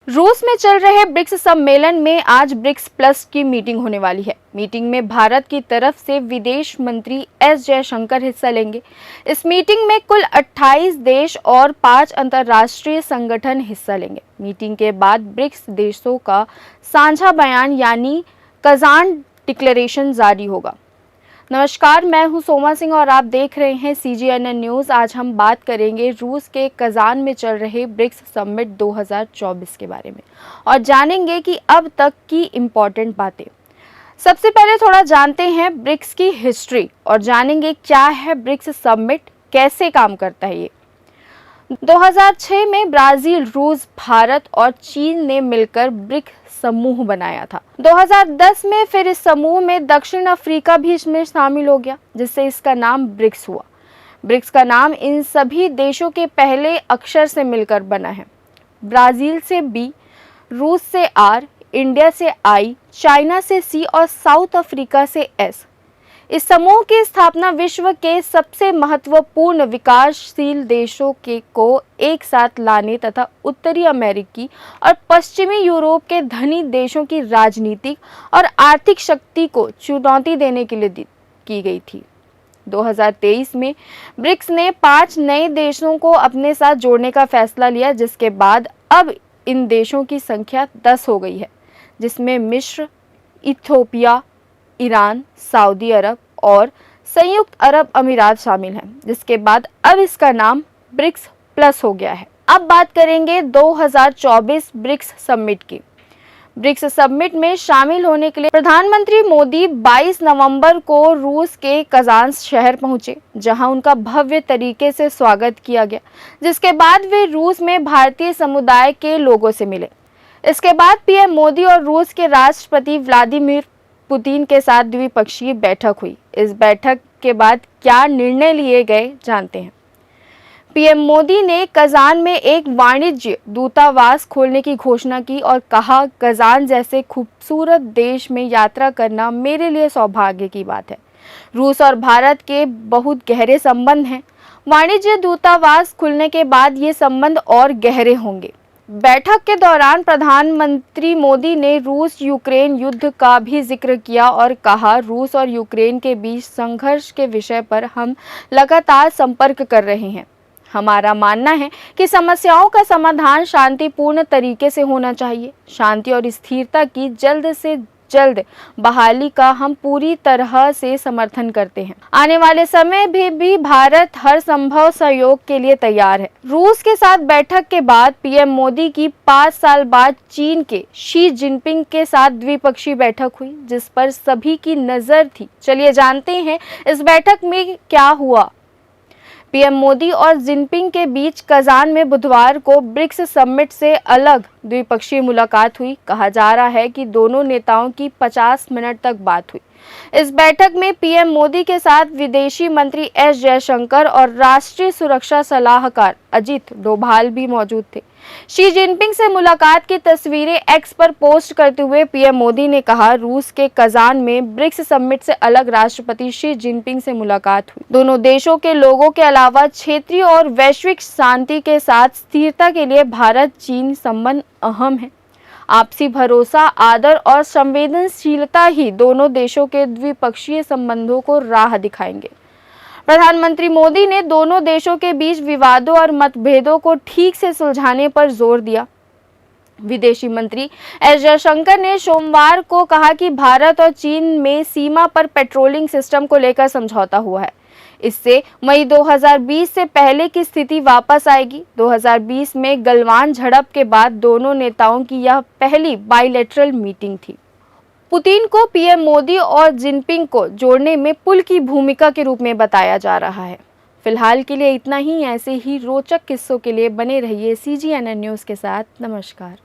रूस में चल रहे ब्रिक्स सम्मेलन में आज ब्रिक्स प्लस की मीटिंग होने वाली है। मीटिंग में भारत की तरफ से विदेश मंत्री एस जयशंकर हिस्सा लेंगे। इस मीटिंग में कुल 28 देश और 5 अंतर्राष्ट्रीय संगठन हिस्सा लेंगे। मीटिंग के बाद ब्रिक्स देशों का साझा बयान यानी कजान डिक्लेरेशन जारी होगा। नमस्कार, मैं हूं सोमा सिंह और आप देख रहे हैं CGNN न्यूज़। आज हम बात करेंगे रूस के कजान में चल रहे ब्रिक्स समिट 2024 के बारे में और जानेंगे कि अब तक की इम्पोर्टेंट बातें। सबसे पहले थोड़ा जानते हैं ब्रिक्स की हिस्ट्री और जानेंगे क्या है ब्रिक्स समिट, कैसे काम करता है ये। 2006 में ब्राजील, रूस, भारत और चीन ने मिलकर ब्रिक्स समूह बनाया था। 2010 में फिर इस समूह में दक्षिण अफ्रीका भी इसमें शामिल हो गया, जिससे इसका नाम ब्रिक्स हुआ। ब्रिक्स का नाम इन सभी देशों के पहले अक्षर से मिलकर बना है। ब्राजील से B, रूस से R, इंडिया से I, चाइना से C और साउथ अफ्रीका से S। इस समूह की स्थापना विश्व के सबसे महत्वपूर्ण विकासशील देशों को एक साथ लाने तथा उत्तरी अमेरिकी और पश्चिमी यूरोप के धनी देशों की राजनीतिक और आर्थिक शक्ति को चुनौती देने के लिए की गई थी। 2023 में ब्रिक्स ने 5 नए देशों को अपने साथ जोड़ने का फैसला लिया, जिसके बाद अब इन देशों की संख्या 10 हो गई है, जिसमें मिस्र, इथियोपिया, ईरान, सऊदी अरब और संयुक्त अरब अमीरात शामिल हैं, जिसके बाद अब इसका नाम ब्रिक्स प्लस हो गया है। अब बात करेंगे 2024 ब्रिक्स समिट की। ब्रिक्स समिट में शामिल होने के लिए प्रधानमंत्री मोदी 22 नवंबर को रूस के कजान शहर पहुंचे, जहां उनका भव्य तरीके से स्वागत किया गया, जिसके बाद वे रूस में भारतीय समुदाय के लोगों से मिले। इसके बाद PM मोदी और रूस के राष्ट्रपति व्लादिमीर पुतिन के साथ द्विपक्षीय बैठक हुई। इस बैठक के बाद क्या निर्णय लिए गए, जानते हैं। PM मोदी ने कजान में एक वाणिज्य दूतावास खोलने की घोषणा की और कहा, कजान जैसे खूबसूरत देश में यात्रा करना मेरे लिए सौभाग्य की बात है। रूस और भारत के बहुत गहरे संबंध हैं। वाणिज्य दूतावास खुलने के बाद ये संबंध और गहरे होंगे। बैठक के दौरान प्रधानमंत्री मोदी ने रूस यूक्रेन युद्ध का भी जिक्र किया और कहा, रूस और यूक्रेन के बीच संघर्ष के विषय पर हम लगातार संपर्क कर रहे हैं। हमारा मानना है कि समस्याओं का समाधान शांतिपूर्ण तरीके से होना चाहिए। शांति और स्थिरता की जल्द से जल्द बहाली का हम पूरी तरह से समर्थन करते हैं। आने वाले समय भी भारत हर संभव सहयोग के लिए तैयार है। रूस के साथ बैठक के बाद PM मोदी की 5 साल बाद चीन के शी जिनपिंग के साथ द्विपक्षीय बैठक हुई, जिस पर सभी की नजर थी। चलिए जानते हैं इस बैठक में क्या हुआ। PM मोदी और जिनपिंग के बीच कजान में बुधवार को ब्रिक्स समिट से अलग द्विपक्षीय मुलाकात हुई। कहा जा रहा है कि दोनों नेताओं की 50 मिनट तक बात हुई। इस बैठक में PM मोदी के साथ विदेशी मंत्री S जयशंकर और राष्ट्रीय सुरक्षा सलाहकार अजित डोभाल भी मौजूद थे। शी जिनपिंग से मुलाकात की तस्वीरें X पर पोस्ट करते हुए PM मोदी ने कहा, रूस के कजान में ब्रिक्स समिट से अलग राष्ट्रपति शी जिनपिंग से मुलाकात हुई। दोनों देशों के लोगों के अलावा क्षेत्रीय और वैश्विक शांति के साथ स्थिरता के लिए भारत चीन संबंध अहम है। आपसी भरोसा, आदर और संवेदनशीलता ही दोनों देशों के द्विपक्षीय संबंधों को राह दिखाएंगे। प्रधानमंत्री मोदी ने दोनों देशों के बीच विवादों और मतभेदों को ठीक से सुलझाने पर जोर दिया। विदेशी मंत्री एस जयशंकर ने सोमवार को कहा कि भारत और चीन में सीमा पर पेट्रोलिंग सिस्टम को लेकर समझौता हुआ है। इससे मई 2020 से पहले की स्थिति वापस आएगी। 2020 में गलवान झड़प के बाद दोनों नेताओं की यह पहली बायलैटरल मीटिंग थी। पुतिन को PM मोदी और जिनपिंग को जोड़ने में पुल की भूमिका के रूप में बताया जा रहा है। फिलहाल के लिए इतना ही। ऐसे ही रोचक किस्सों के लिए बने रहिए CGNN न्यूज़ के साथ। नमस्कार।